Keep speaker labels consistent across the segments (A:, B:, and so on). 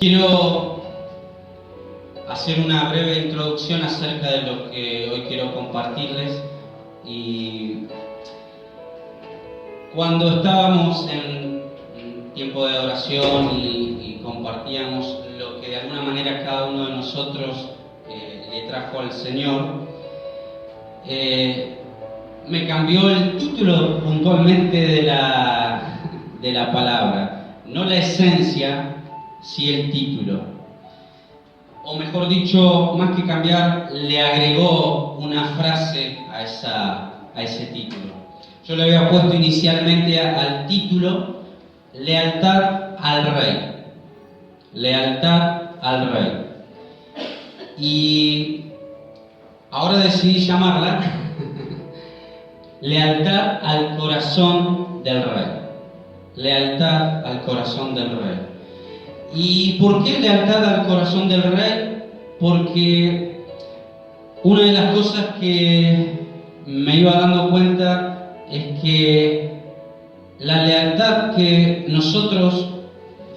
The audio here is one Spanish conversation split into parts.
A: Quiero hacer una breve introducción acerca de lo que hoy quiero compartirles. Y cuando estábamos en tiempo de adoración y compartíamos lo que de alguna manera cada uno de nosotros le trajo al Señor, me cambió el título puntualmente de la palabra, no la esencia, sí el título. O mejor dicho, más que cambiar, le agregó una frase a ese título. Yo le había puesto inicialmente al título Lealtad al Rey. Lealtad al Rey. Y ahora decidí llamarla Lealtad al corazón del Rey. Lealtad al corazón del Rey. ¿Y por qué lealtad al corazón del Rey? Porque una de las cosas que me iba dando cuenta es que la lealtad que nosotros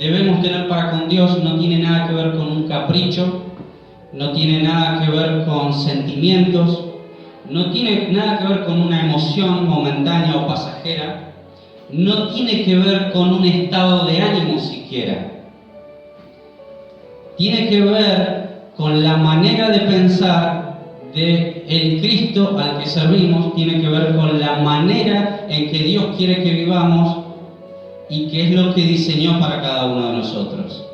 A: debemos tener para con Dios no tiene nada que ver con un capricho, no tiene nada que ver con sentimientos, no tiene nada que ver con una emoción momentánea o pasajera, no tiene que ver con un estado de ánimo siquiera. Tiene que ver con la manera de pensar del Cristo al que servimos, tiene que ver con la manera en que Dios quiere que vivamos y qué es lo que diseñó para cada uno de nosotros.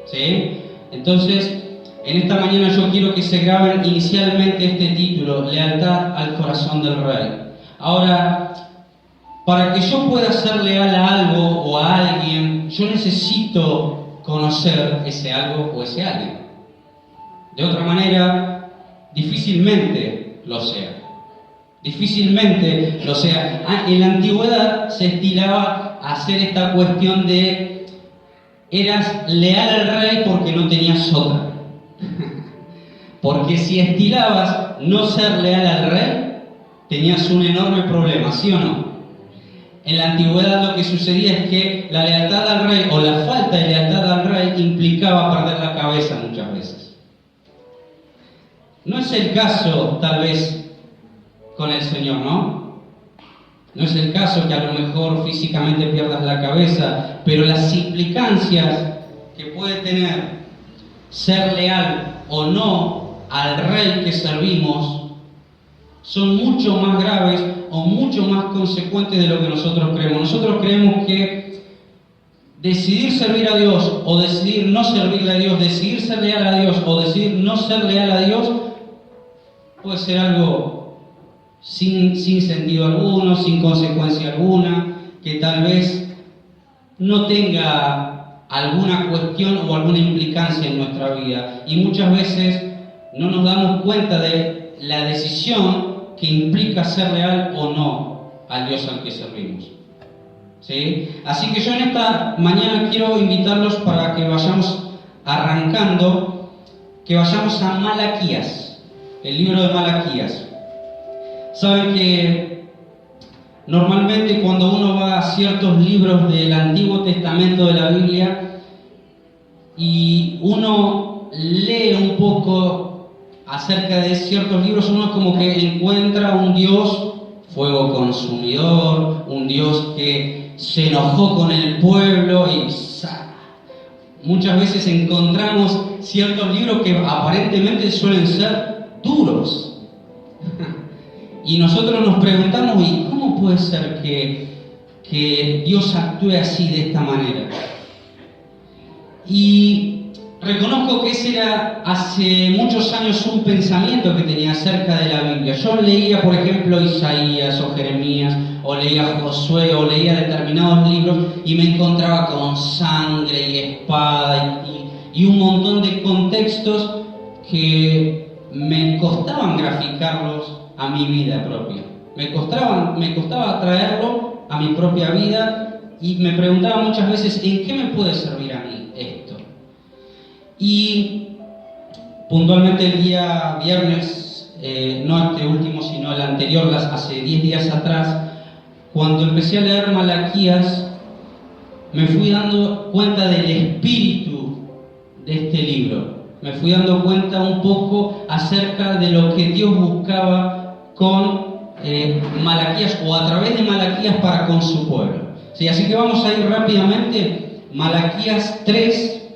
A: ¿Sí? Entonces, en esta mañana yo quiero que se graben inicialmente este título, Lealtad al corazón del Rey. Ahora, para que yo pueda ser leal a algo o a alguien, yo necesito conocer ese algo o ese alguien. De otra manera, difícilmente lo sea. Difícilmente lo sea. En la antigüedad se estilaba hacer esta cuestión de eras leal al rey porque no tenías otra. Porque si estilabas no ser leal al rey, tenías un enorme problema, ¿sí o no? En la antigüedad lo que sucedía es que la lealtad al rey o la falta de lealtad al rey implicaba perder la cabeza muchas veces. No es el caso, tal vez, con el Señor, ¿no? No es el caso que a lo mejor físicamente pierdas la cabeza, pero las implicancias que puede tener ser leal o no al rey que servimos son mucho más graves o mucho más consecuentes de lo que nosotros creemos. Nosotros creemos que decidir servir a Dios o decidir no servirle a Dios, decidir ser leal a Dios o decidir no ser leal a Dios, puede ser algo sin sentido alguno, sin consecuencia alguna, que tal vez no tenga alguna cuestión o alguna implicancia en nuestra vida. Y muchas veces no nos damos cuenta de la decisión que implica ser leal o no al Dios al que servimos. ¿Sí? Así que yo en esta mañana quiero invitarlos para que vayamos arrancando, que vayamos a Malaquías, el libro de Malaquías. Saben que normalmente cuando uno va a ciertos libros del Antiguo Testamento de la Biblia y uno lee un poco acerca de ciertos libros, uno como que encuentra un Dios fuego consumidor, un Dios que se enojó con el pueblo y muchas veces encontramos ciertos libros que aparentemente suelen ser duros. Y nosotros nos preguntamos, ¿y cómo puede ser que Dios actúe así, de esta manera? Y reconozco que ese era hace muchos años un pensamiento que tenía acerca de la Biblia. Yo leía, por ejemplo, Isaías o Jeremías, o leía Josué, o leía determinados libros y me encontraba con sangre y espada y un montón de contextos que me costaban graficarlos a mi vida propia. Me costaba traerlo a mi propia vida y me preguntaba muchas veces, ¿en qué me puede servir a mí esto? Y puntualmente el día viernes, no este último sino el anterior, hace 10 días atrás, cuando empecé a leer Malaquías, me fui dando cuenta del espíritu de este libro. Me fui dando cuenta un poco acerca de lo que Dios buscaba con Malaquías, o a través de Malaquías para con su pueblo. Sí, así que vamos a ir rápidamente. Malaquías 3,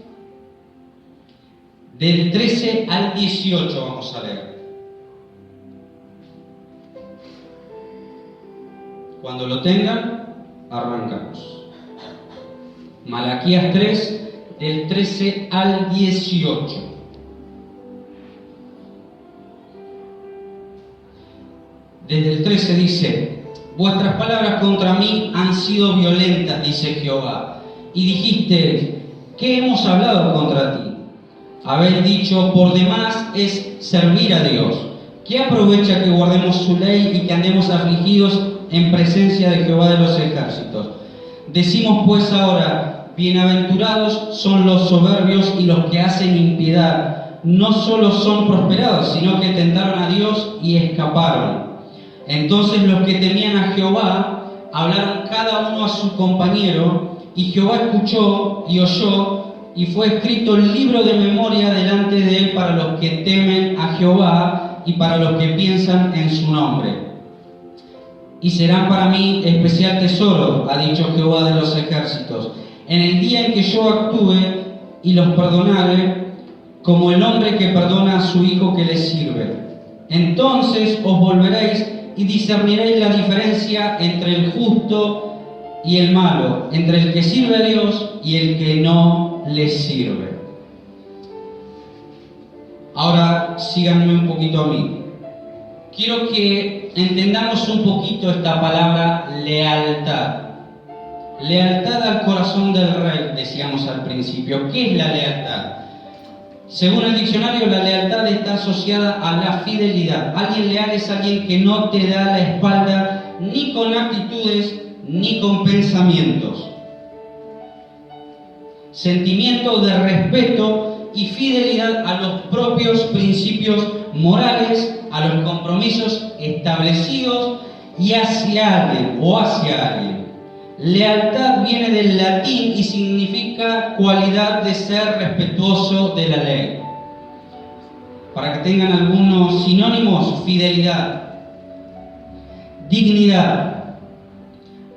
A: del 13 al 18 vamos a leer. Cuando lo tengan, arrancamos. Malaquías 3, del 13 al 18. Desde el 13 dice: vuestras palabras contra mí han sido violentas, dice Jehová, y dijiste: ¿qué hemos hablado contra ti? Habéis dicho: por demás es servir a Dios. ¿Qué aprovecha que guardemos su ley y que andemos afligidos en presencia de Jehová de los ejércitos? Decimos pues ahora: bienaventurados son los soberbios y los que hacen impiedad. No solo son prosperados, sino que tentaron a Dios y escaparon. Entonces los que temían a Jehová hablaron cada uno a su compañero, y Jehová escuchó y oyó, y fue escrito el libro de memoria delante de él para los que temen a Jehová y para los que piensan en su nombre. Y serán para mí especial tesoro, ha dicho Jehová de los ejércitos, en el día en que yo actúe y los perdonare, como el hombre que perdona a su hijo que le sirve. Entonces os volveréis y discerniréis la diferencia entre el justo y el malo, entre el que sirve a Dios y el que no le sirve. Ahora síganme un poquito a mí. Quiero que entendamos un poquito esta palabra lealtad. Lealtad al corazón del rey, decíamos al principio. ¿Qué es la lealtad? Según el diccionario, la lealtad está asociada a la fidelidad. Alguien leal es alguien que no te da la espalda ni con actitudes ni con pensamientos. Sentimiento de respeto y fidelidad a los propios principios morales, a los compromisos establecidos y hacia alguien o hacia alguien. Lealtad viene del latín y significa cualidad de ser respetuoso de la ley. Para que tengan algunos sinónimos: fidelidad, dignidad,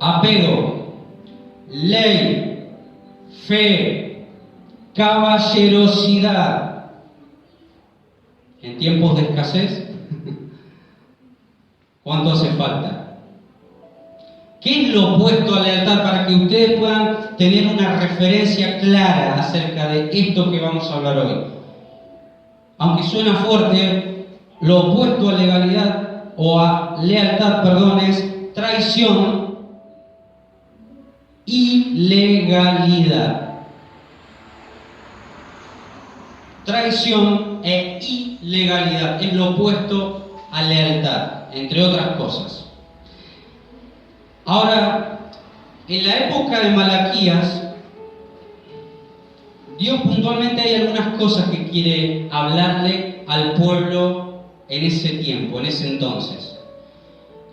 A: apego, ley, fe, caballerosidad. En tiempos de escasez, ¿cuánto hace falta? ¿Qué es lo opuesto a lealtad? Para que ustedes puedan tener una referencia clara acerca de esto que vamos a hablar hoy. Aunque suena fuerte, lo opuesto a legalidad o a lealtad, perdón, es traición y ilegalidad. Traición e ilegalidad es lo opuesto a lealtad, entre otras cosas. Ahora, en la época de Malaquías, Dios puntualmente hay algunas cosas que quiere hablarle al pueblo en ese tiempo, en ese entonces.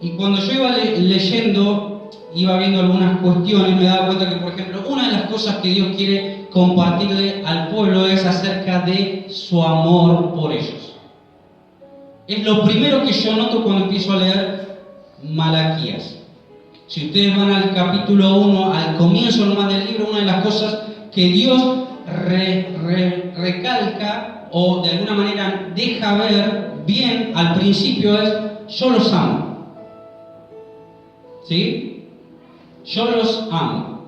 A: Y cuando yo iba leyendo, iba viendo algunas cuestiones, me daba cuenta que, por ejemplo, una de las cosas que Dios quiere compartirle al pueblo es acerca de su amor por ellos. Es lo primero que yo noto cuando empiezo a leer Malaquías. Si ustedes van al capítulo 1, al comienzo nomás del libro, una de las cosas que Dios recalca o de alguna manera deja ver bien al principio es: yo los amo. ¿Sí? Yo los amo.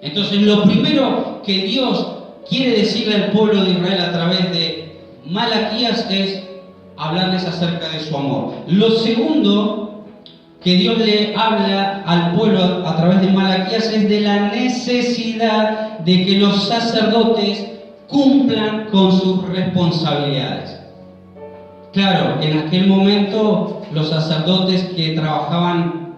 A: Entonces, lo primero que Dios quiere decirle al pueblo de Israel a través de Malaquías es hablarles acerca de su amor. Lo segundo que Dios le habla al pueblo a través de Malaquías es de la necesidad de que los sacerdotes cumplan con sus responsabilidades. Claro, en aquel momento los sacerdotes que trabajaban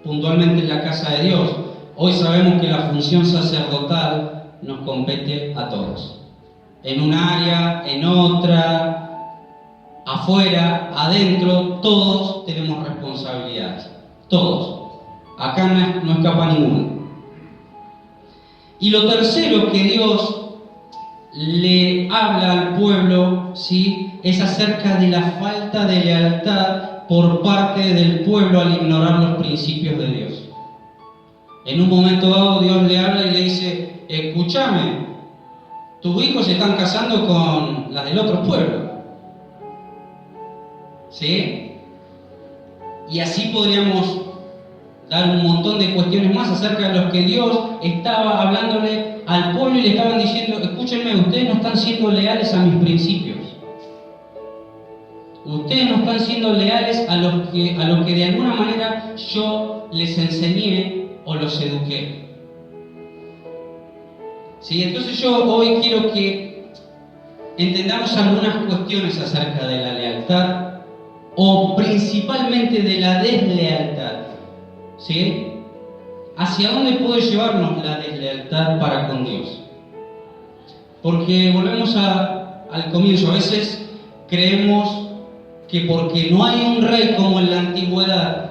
A: puntualmente en la casa de Dios, hoy sabemos que la función sacerdotal nos compete a todos. En un área, en otra, afuera, adentro, todos tenemos responsabilidades. Todos. Acá no escapa ninguno. Y lo tercero que Dios le habla al pueblo, ¿sí?, es acerca de la falta de lealtad por parte del pueblo al ignorar los principios de Dios. En un momento dado Dios le habla y le dice: escúchame, tus hijos se están casando con las del otro pueblo, ¿sí? Y así podríamos dar un montón de cuestiones más acerca de los que Dios estaba hablándole al pueblo y le estaban diciendo: escúchenme, ustedes no están siendo leales a mis principios. Ustedes no están siendo leales a lo que de alguna manera yo les enseñé o los eduqué. ¿Sí? Entonces yo hoy quiero que entendamos algunas cuestiones acerca de la lealtad o principalmente de la deslealtad. ¿Sí? ¿Hacia dónde puede llevarnos la deslealtad para con Dios? Porque volvemos al comienzo. A veces creemos que porque no hay un rey como en la antigüedad,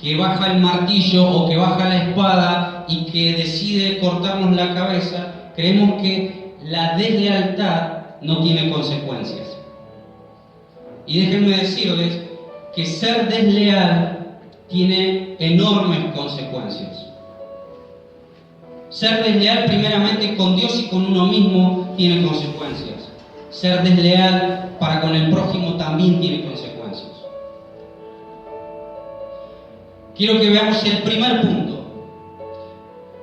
A: que baja el martillo o que baja la espada y que decide cortarnos la cabeza, creemos que la deslealtad no tiene consecuencias. Y déjenme decirles que ser desleal tiene enormes consecuencias. Ser desleal primeramente con Dios y con uno mismo tiene consecuencias. Ser desleal para con el prójimo también tiene consecuencias. Quiero que veamos el primer punto.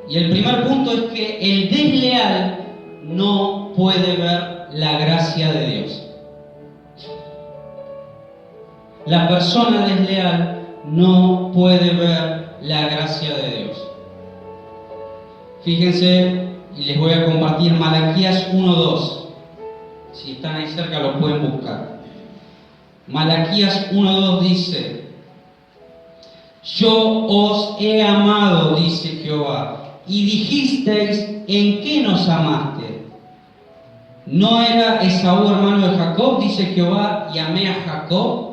A: Y el primer punto es que el desleal no puede ver la gracia de Dios. La persona desleal no puede ver la gracia de Dios. Fíjense, y les voy a compartir Malaquías 1:2. Si están ahí cerca lo pueden buscar. Malaquías 1:2 dice: yo os he amado, dice Jehová, y dijisteis: ¿en qué nos amaste? ¿No era Esaú hermano de Jacob, dice Jehová, y amé a Jacob?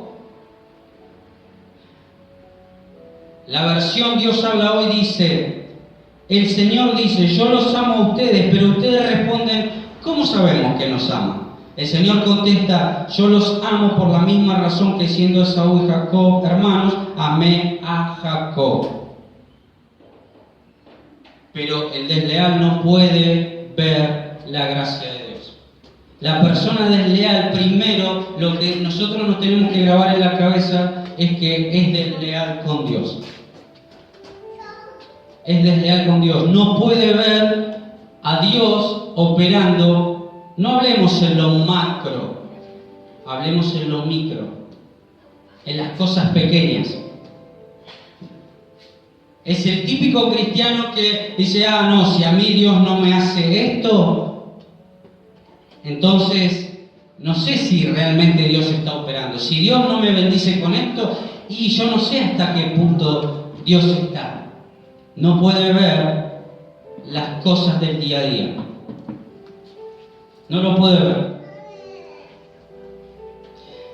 A: La versión Dios habla hoy dice: el Señor dice: yo los amo a ustedes, pero ustedes responden: ¿cómo sabemos que nos ama? El Señor contesta: yo los amo por la misma razón que siendo Esaú y Jacob hermanos, amé a Jacob. Pero el desleal no puede ver la gracia de Dios. La persona desleal, primero, lo que nosotros nos tenemos que grabar en la cabeza es que es desleal con Dios. Es desleal con Dios. No puede ver a Dios operando. No hablemos en lo macro, hablemos en lo micro, en las cosas pequeñas. Es el típico cristiano que dice: no, si a mí Dios no me hace esto, entonces no sé si realmente Dios está operando. Si Dios no me bendice con esto, y yo no sé hasta qué punto Dios está. No puede ver las cosas del día a día. No lo puede ver.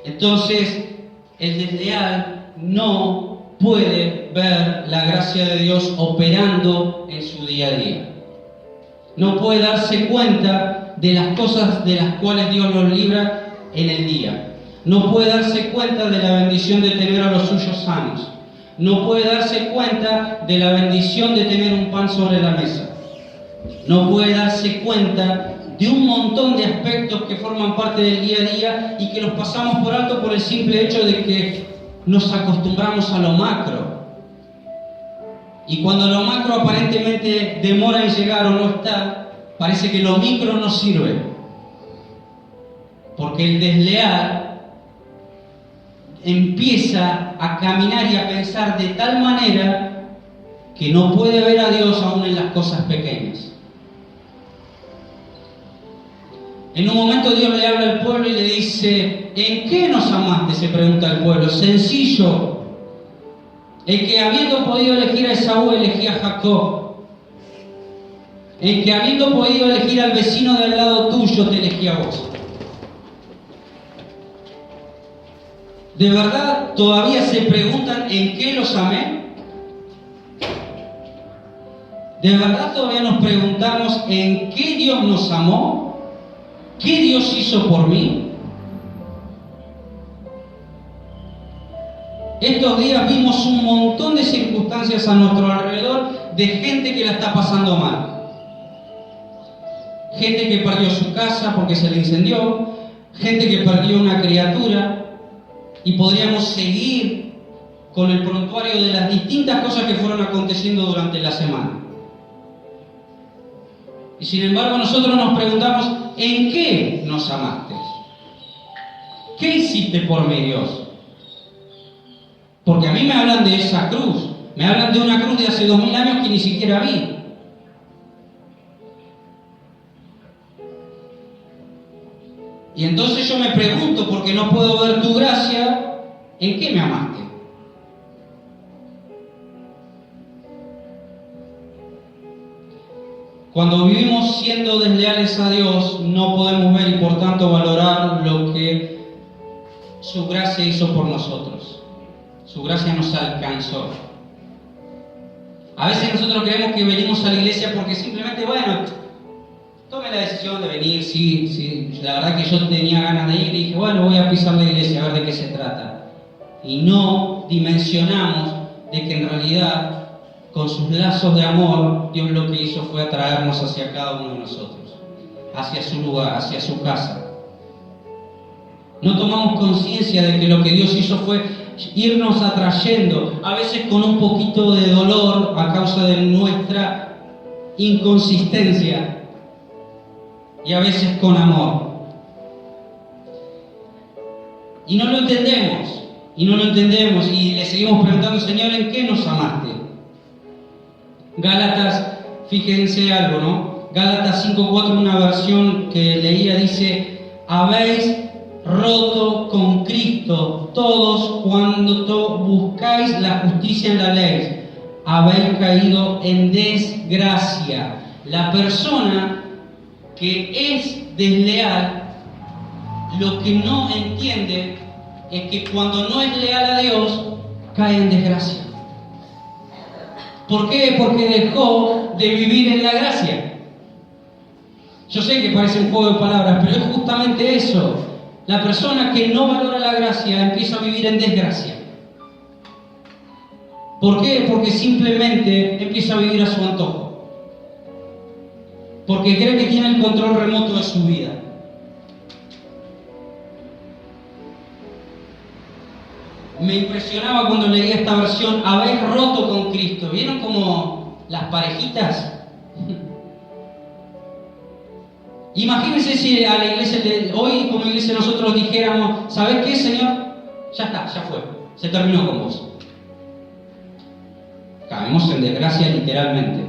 A: Entonces, el desleal no puede ver la gracia de Dios operando en su día a día. No puede darse cuenta de las cosas de las cuales Dios los libra en el día. No puede darse cuenta de la bendición de tener a los suyos sanos. No puede darse cuenta de la bendición de tener un pan sobre la mesa. No puede darse cuenta de un montón de aspectos que forman parte del día a día y que los pasamos por alto por el simple hecho de que nos acostumbramos a lo macro. Y cuando lo macro aparentemente demora en llegar o no está, parece que lo micro no sirve. Porque el desleal empieza a caminar y a pensar de tal manera que no puede ver a Dios aún en las cosas pequeñas. En un momento Dios le habla al pueblo y le dice: ¿en qué nos amaste?, se pregunta el pueblo. Sencillo. El que habiendo podido elegir a Esaú, elegí a Jacob. El que habiendo podido elegir al vecino del lado tuyo, te elegí a vos. ¿De verdad todavía se preguntan en qué los amé? ¿De verdad todavía nos preguntamos en qué Dios nos amó? ¿Qué Dios hizo por mí? Estos días vimos un montón de circunstancias a nuestro alrededor de gente que la está pasando mal. Gente que perdió su casa porque se le incendió, gente que perdió una criatura, y podríamos seguir con el prontuario de las distintas cosas que fueron aconteciendo durante la semana. Y sin embargo nosotros nos preguntamos, ¿en qué nos amaste? ¿Qué hiciste por mí, Dios? Porque a mí me hablan de esa cruz, me hablan de una cruz de hace 2000 años que ni siquiera vi. Y entonces yo me pregunto, porque no puedo ver tu gracia, ¿en qué me amaste? Cuando vivimos siendo desleales a Dios, no podemos ver y por tanto valorar lo que su gracia hizo por nosotros. Su gracia nos alcanzó. A veces nosotros creemos que venimos a la iglesia porque simplemente, bueno, tomé la decisión de venir, sí, la verdad que yo tenía ganas de ir y dije, bueno, voy a pisar la iglesia a ver de qué se trata. Y no dimensionamos de que en realidad, con sus lazos de amor, Dios lo que hizo fue atraernos hacia cada uno de nosotros, hacia su lugar, hacia su casa. No tomamos conciencia de que lo que Dios hizo fue irnos atrayendo, a veces con un poquito de dolor a causa de nuestra inconsistencia, y a veces con amor. Y no lo entendemos, y le seguimos preguntando, Señor, ¿en qué nos amaste? Gálatas, fíjense algo, ¿no? Gálatas 5:4, una versión que leía, dice, habéis roto con Cristo todos cuando buscáis la justicia en la ley. Habéis caído en desgracia. La persona que es desleal, lo que no entiende es que cuando no es leal a Dios, cae en desgracia. ¿Por qué? Porque dejó de vivir en la gracia. Yo sé que parece un juego de palabras, pero es justamente eso. La persona que no valora la gracia empieza a vivir en desgracia. ¿Por qué? Porque simplemente empieza a vivir a su antojo. Porque cree que tiene el control remoto de su vida. Me impresionaba cuando leía esta versión, habéis roto con Cristo. ¿Vieron como las parejitas? Imagínense si a la iglesia de hoy, como iglesia, nosotros dijéramos, ¿sabes qué, Señor? Ya está, ya fue, se terminó con vos. Caemos en desgracia literalmente.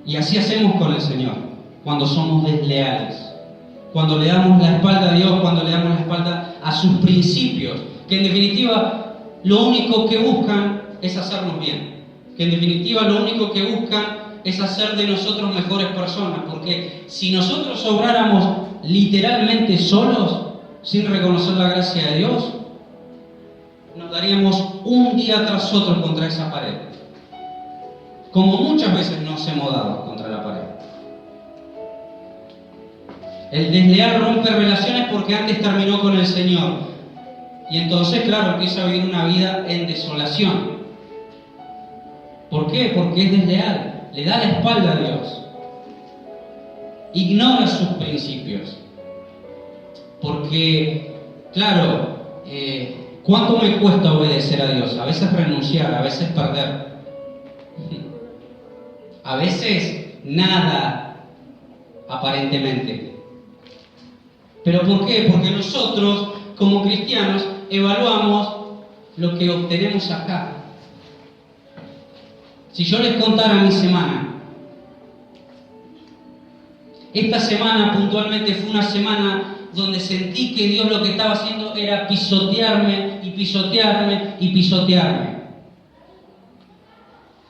A: Y así hacemos con el Señor, cuando somos desleales. Cuando le damos la espalda a Dios, cuando le damos la espalda a sus principios, que en definitiva lo único que buscan es hacernos bien, que en definitiva lo único que buscan es hacer de nosotros mejores personas, porque si nosotros obráramos literalmente solos, sin reconocer la gracia de Dios, nos daríamos un día tras otro contra esa pared, como muchas veces nos hemos dado contra la pared. El desleal rompe relaciones porque antes terminó con el Señor. Y entonces, claro, empieza a vivir una vida en desolación. ¿Por qué? Porque es desleal. Le da la espalda a Dios. Ignora sus principios. Porque, claro, ¿cuánto me cuesta obedecer a Dios? A veces renunciar, a veces perder. A veces nada, aparentemente. ¿Pero por qué? Porque nosotros, como cristianos, evaluamos lo que obtenemos acá. Si yo les contara mi semana, esta semana puntualmente fue una semana donde sentí que Dios lo que estaba haciendo era pisotearme y pisotearme y pisotearme.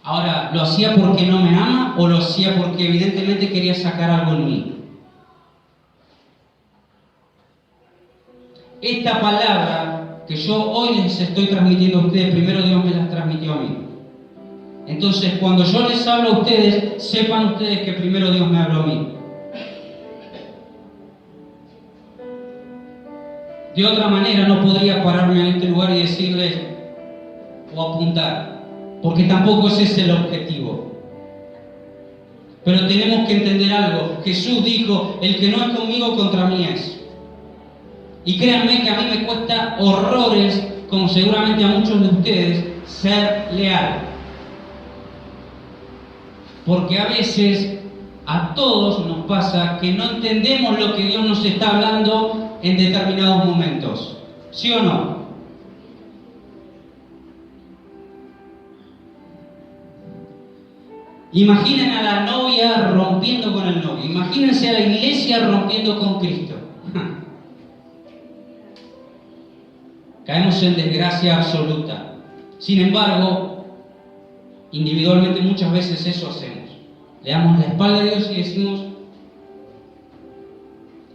A: Ahora, ¿lo hacía porque no me ama o lo hacía porque evidentemente quería sacar algo en mí? Esta palabra que yo hoy les estoy transmitiendo a ustedes, primero Dios me las transmitió a mí. Entonces, cuando yo les hablo a ustedes, sepan ustedes que primero Dios me habló a mí. De otra manera, no podría pararme en este lugar y decirles o apuntar, porque tampoco ese es el objetivo. Pero tenemos que entender algo. Jesús dijo, el que no es conmigo, contra mí es. Y créanme que a mí me cuesta horrores, como seguramente a muchos de ustedes, ser leal. Porque a veces a todos nos pasa que no entendemos lo que Dios nos está hablando en determinados momentos. ¿Sí o no? Imaginen a la novia rompiendo con el novio. Imagínense a la iglesia rompiendo con Cristo. Caemos en desgracia absoluta. Sin embargo, individualmente muchas veces eso hacemos. Le damos la espalda a Dios y decimos,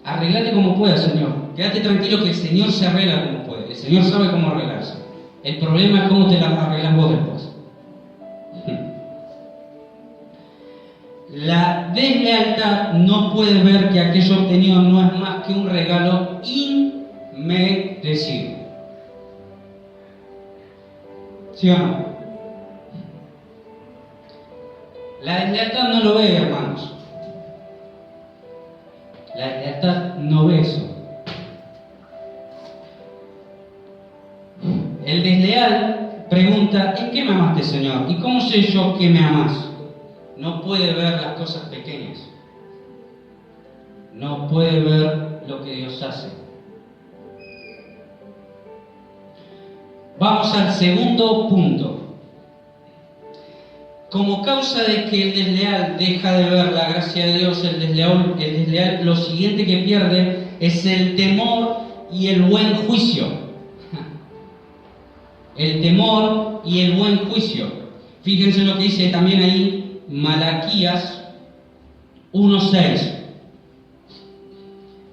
A: arreglate como puedas, Señor. Quédate tranquilo que el Señor se arregla como puede. El Señor sabe cómo arreglarse. El problema es cómo te las arreglas vos después. La deslealtad no puede ver que aquello obtenido no es más que un regalo inmerecido. ¿Sí o no? La deslealtad no lo ve, hermanos. La deslealtad no ve eso. El desleal pregunta, ¿en qué me amaste, Señor? ¿Y cómo sé yo que me amas? No puede ver las cosas pequeñas. No puede ver lo que Dios hace. Vamos al segundo punto. Como causa de que el desleal deja de ver la gracia de Dios, el desleal lo siguiente que pierde es el temor y el buen juicio. El temor y el buen juicio. Fíjense lo que dice también ahí Malaquías 1:6.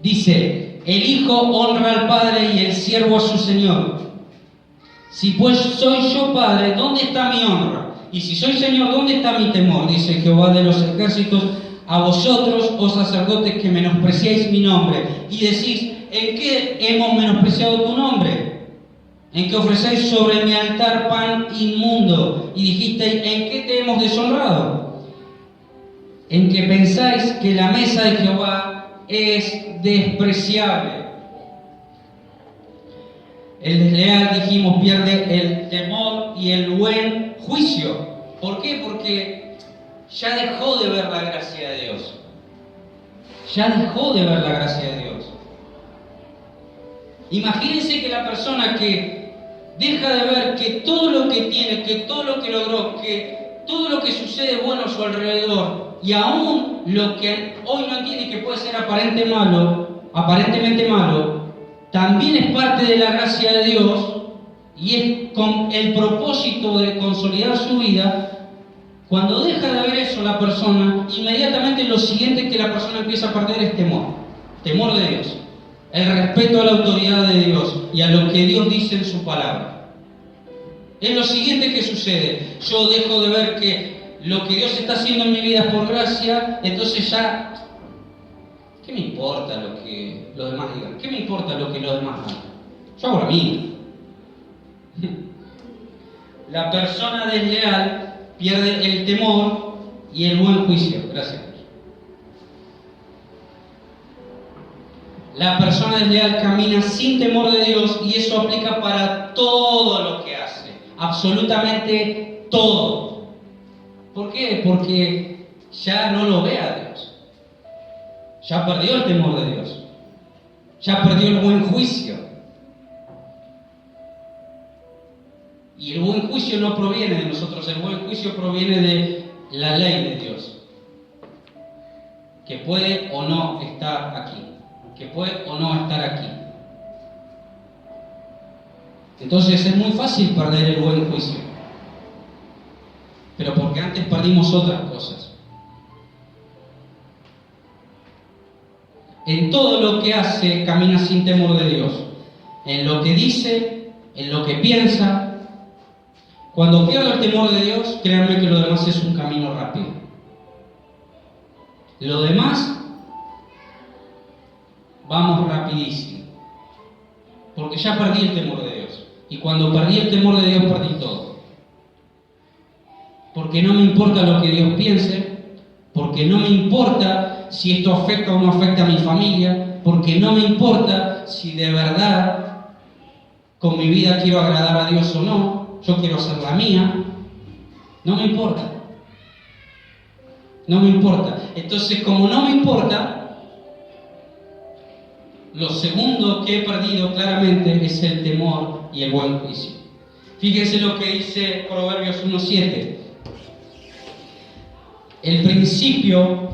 A: Dice, el hijo honra al padre y el siervo a su señor. Si pues soy yo padre, ¿dónde está mi honra? Y si soy Señor, ¿dónde está mi temor? Dice Jehová de los ejércitos, a vosotros, oh sacerdotes, que menospreciáis mi nombre. Y decís, ¿en qué hemos menospreciado tu nombre? En que ofrecéis sobre mi altar pan inmundo. Y dijisteis, ¿en qué te hemos deshonrado? En que pensáis que la mesa de Jehová es despreciable. El desleal, dijimos, pierde el temor y el buen juicio. ¿Por qué? Porque ya dejó de ver la gracia de Dios. Ya dejó de ver la gracia de Dios. Imagínense que la persona que deja de ver que todo lo que tiene, que todo lo que logró, que todo lo que sucede bueno a su alrededor, y aún lo que hoy no entiende que puede ser aparentemente malo, también es parte de la gracia de Dios y es con el propósito de consolidar su vida. Cuando deja de ver eso la persona, inmediatamente lo siguiente que la persona empieza a perder es temor de Dios, el respeto a la autoridad de Dios y a lo que Dios dice en su palabra. Es lo siguiente que sucede. Yo dejo de ver que lo que Dios está haciendo en mi vida es por gracia, entonces ya, ¿qué me importa lo que los demás digan? ¿Qué me importa lo que los demás hagan? Yo hago la mía. La persona desleal pierde el temor y el buen juicio. Gracias. La persona desleal camina sin temor de Dios y eso aplica para todo lo que hace. Absolutamente todo. ¿Por qué? Porque ya no lo ve a Dios. Ya perdió el temor de Dios. Ya perdió el buen juicio. Y el buen juicio no proviene de nosotros, el buen juicio proviene de la ley de Dios. Que puede o no estar aquí. Que puede o no estar aquí. Entonces es muy fácil perder el buen juicio. Pero porque antes perdimos otras cosas. En todo lo que hace camina sin temor de Dios. En lo que dice en lo que piensa. Cuando pierdo el temor de Dios, créanme que lo demás es un camino rápido. Lo demás, vamos rapidísimo. Porque ya perdí el temor de Dios. Y cuando perdí el temor de Dios, perdí todo. Porque no me importa lo que Dios piense, porque no me importa si esto afecta o no afecta a mi familia, porque no me importa si de verdad con mi vida quiero agradar a Dios o no, yo quiero hacer la mía, no me importa. No me importa. Entonces, como no me importa, lo segundo que he perdido claramente es el temor y el buen juicio. Fíjense lo que dice Proverbios 1:7. El principio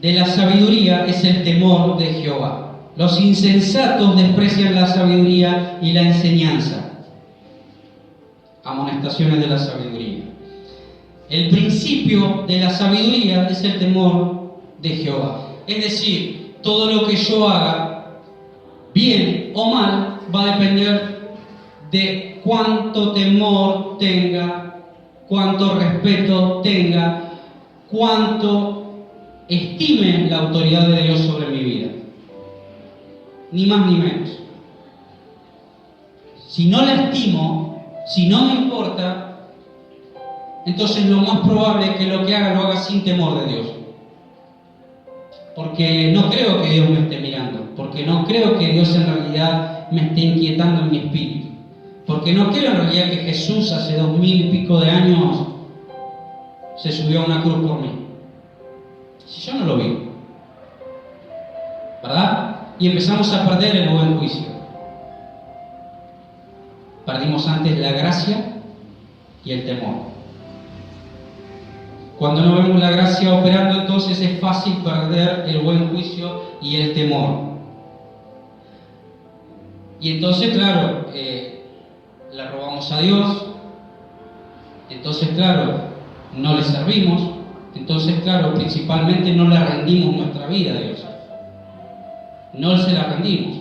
A: de la sabiduría es el temor de Jehová. Los insensatos desprecian la sabiduría y la enseñanza. Amonestaciones de la sabiduría. El principio de la sabiduría es el temor de Jehová. Es decir, todo lo que yo haga, bien o mal, va a depender de cuánto temor tenga, cuánto respeto tenga, cuánto estime la autoridad de Dios sobre mi vida. Ni más ni menos. Si no la estimo, si no me importa, entonces lo más probable es que lo que haga lo haga sin temor de Dios. Porque no creo que Dios me esté mirando, porque no creo que Dios en realidad me esté inquietando en mi espíritu, porque no creo en realidad que Jesús hace 2000 y pico de años se subió a una cruz por mí. Si yo no lo vi, ¿verdad? Y empezamos a perder el buen juicio. Perdimos antes la gracia y el temor. Cuando no vemos la gracia operando, entonces es fácil perder el buen juicio y el temor. Y entonces, claro, le robamos a Dios. Entonces, claro, no le servimos. Entonces, claro, principalmente no le rendimos nuestra vida a Dios. No se la rendimos.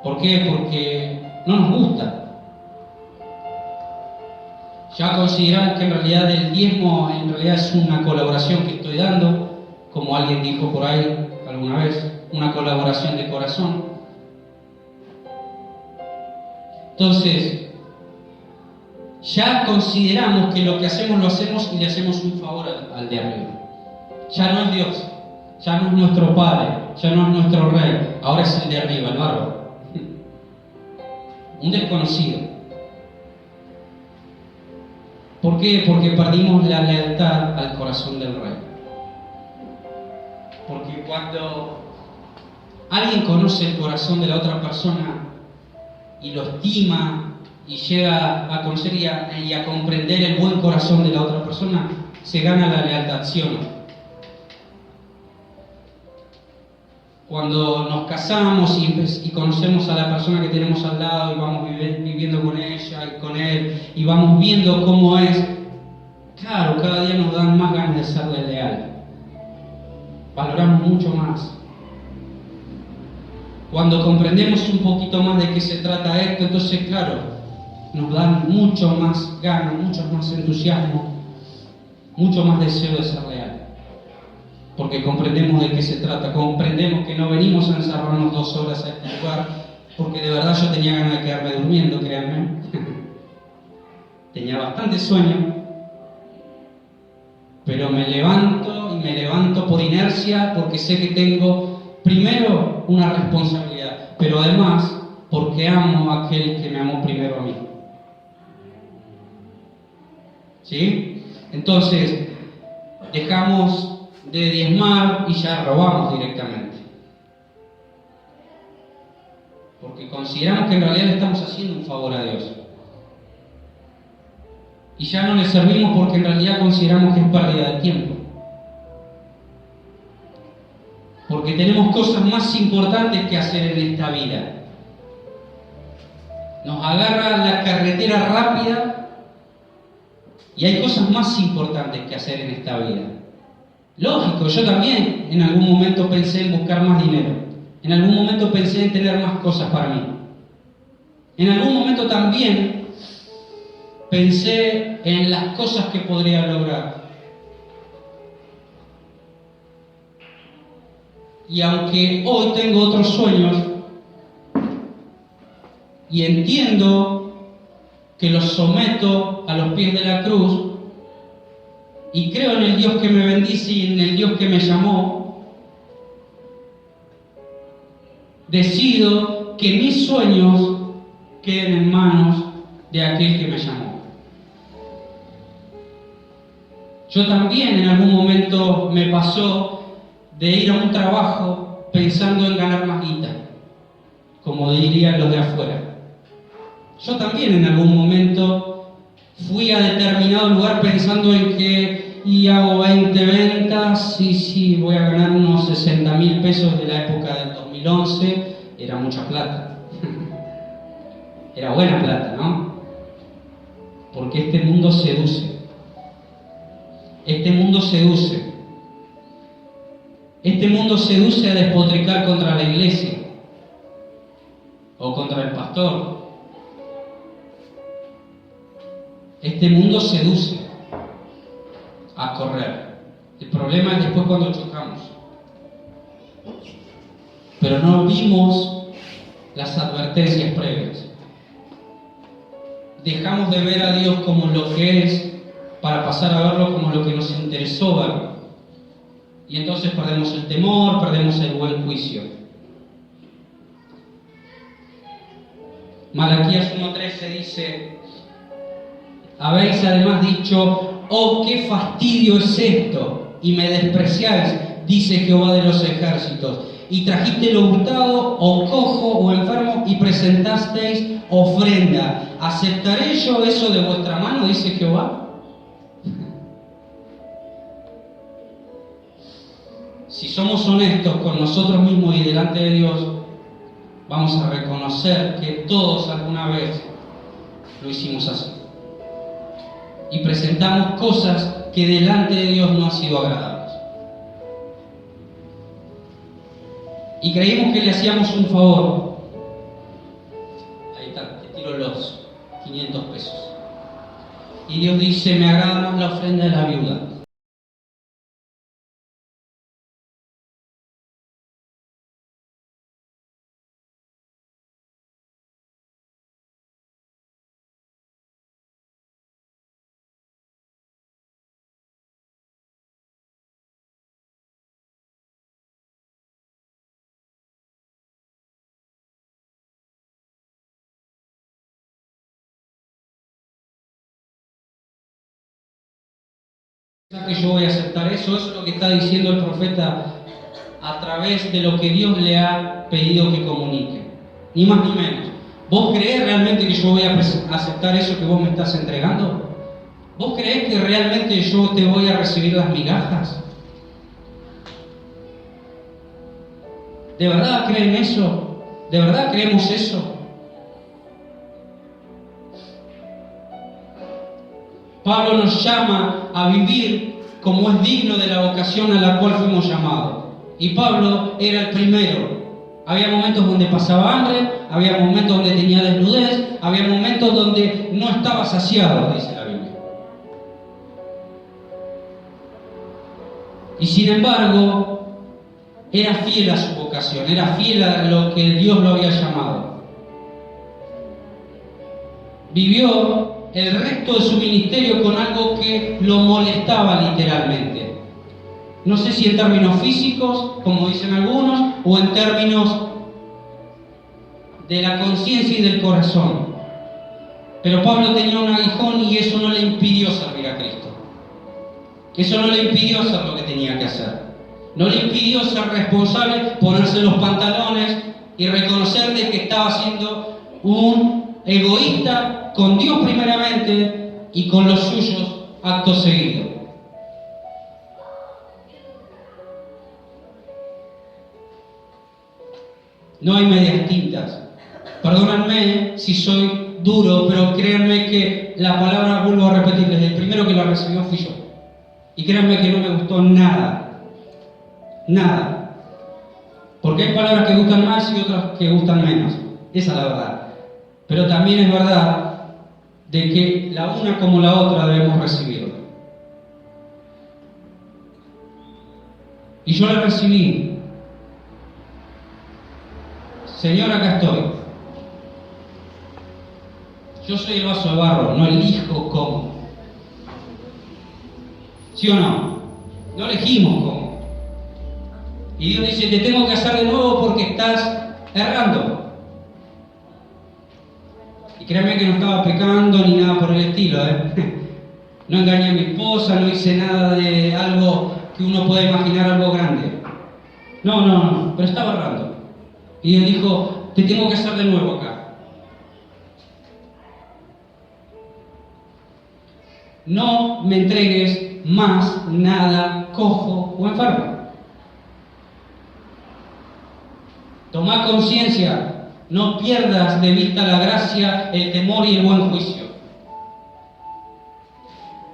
A: ¿Por qué? Porque no nos gusta. Ya consideramos que en realidad el diezmo en realidad es una colaboración que estoy dando, como alguien dijo por ahí alguna vez, una colaboración de corazón. Entonces, ya consideramos que lo que hacemos lo hacemos y le hacemos un favor al de arriba. Ya no es Dios, ya no es nuestro Padre, ya no es nuestro Rey, ahora es el de arriba, el bárbaro. Un desconocido. ¿Por qué? Porque perdimos la lealtad al corazón del Rey. Porque cuando alguien conoce el corazón de la otra persona y lo estima y llega a conocer y a comprender el buen corazón de la otra persona, se gana la lealtad, ¿sí o no? Cuando nos casamos y conocemos a la persona que tenemos al lado y vamos viviendo con ella y con él y vamos viendo cómo es, claro, cada día nos dan más ganas de serle leal. Valoramos mucho más. Cuando comprendemos un poquito más de qué se trata esto, entonces, claro, nos dan mucho más ganas, mucho más entusiasmo, mucho más deseo de ser leal. Porque comprendemos de qué se trata, comprendemos que no venimos a encerrarnos 2 horas a este lugar, porque de verdad yo tenía ganas de quedarme durmiendo, créanme. Tenía bastante sueño, pero me levanto por inercia, porque sé que tengo, primero, una responsabilidad, pero además, porque amo a aquel que me amó primero a mí. ¿Sí? Entonces, dejamos de diezmar y ya robamos directamente. Porque consideramos que en realidad le estamos haciendo un favor a Dios. Y ya no le servimos porque en realidad consideramos que es pérdida de tiempo. Porque tenemos cosas más importantes que hacer en esta vida. Nos agarra la carretera rápida y hay cosas más importantes que hacer en esta vida. Lógico, yo también en algún momento pensé en buscar más dinero. En algún momento pensé en tener más cosas para mí. En algún momento también pensé en las cosas que podría lograr. Y aunque hoy tengo otros sueños y entiendo que los someto a los pies de la cruz y creo en el Dios que me bendice y en el Dios que me llamó, decido que mis sueños queden en manos de aquel que me llamó. Yo también en algún momento me pasó de ir a un trabajo pensando en ganar más guita, como dirían los de afuera. Yo también en algún momento fui a determinado lugar pensando en que y hago 20 ventas y sí, voy a ganar unos 60.000 pesos de la época del 2011, era mucha plata. Era buena plata, ¿no? Porque este mundo seduce. Este mundo seduce. Este mundo seduce a despotricar contra la iglesia o contra el pastor. Este mundo seduce a correr. El problema es después cuando chocamos. Pero no vimos las advertencias previas. Dejamos de ver a Dios como lo que es para pasar a verlo como lo que nos interesó verlo. Y entonces perdemos el temor, perdemos el buen juicio. Malaquías 1:13 dice: habéis además dicho, oh, qué fastidio es esto, y me despreciáis, dice Jehová de los ejércitos, y trajiste lo hurtado, o cojo, o enfermo, y presentasteis ofrenda. ¿Aceptaré yo eso de vuestra mano? Dice Jehová. Si somos honestos con nosotros mismos y delante de Dios, vamos a reconocer que todos alguna vez lo hicimos así. Y presentamos cosas que delante de Dios no han sido agradables. Y creímos que le hacíamos un favor. Ahí está, te tiro los 500 pesos. Y Dios dice: me agrada más la ofrenda de la viuda. Que yo voy a aceptar eso es lo que está diciendo el profeta a través de lo que Dios le ha pedido que comunique, ni más ni menos. ¿Vos creés realmente que yo voy a aceptar eso que vos me estás entregando? ¿Vos creés que realmente yo te voy a recibir las migajas? ¿De verdad creen eso? ¿De verdad creemos eso? Pablo nos llama a vivir como es digno de la vocación a la cual fuimos llamados. Y Pablo era el primero. Había momentos donde pasaba hambre, había momentos donde tenía desnudez, había momentos donde no estaba saciado, dice la Biblia. Y sin embargo, era fiel a su vocación, era fiel a lo que Dios lo había llamado. Vivió el resto de su ministerio con algo que lo molestaba literalmente. No sé si en términos físicos, como dicen algunos, o en términos de la conciencia y del corazón. Pero Pablo tenía un aguijón y eso no le impidió servir a Cristo. Eso no le impidió hacer lo que tenía que hacer. No le impidió ser responsable, ponerse los pantalones y reconocer de que estaba siendo un egoísta con Dios primeramente y con los suyos acto seguido. No hay medias tintas. Perdónenme si soy duro, pero créanme que la palabra, vuelvo a repetir, desde el primero que la recibió fui yo. Y créanme que no me gustó nada. Nada. Porque hay palabras que gustan más y otras que gustan menos. Esa es la verdad. Pero también es verdad de que la una como la otra debemos recibirla. Y yo la recibí. Señor, acá estoy. Yo soy el vaso de barro, no elijo cómo. ¿Sí o no? No elegimos cómo. Y Dios dice, te tengo que hacer de nuevo porque estás errando. Y créanme que no estaba pecando ni nada por el estilo, No engañé a mi esposa, no hice nada de algo que uno puede imaginar algo grande. No, pero estaba errando. Y Dios dijo, te tengo que hacer de nuevo acá. No me entregues más nada cojo o enfermo. Toma conciencia, no pierdas de vista la gracia, el temor y el buen juicio.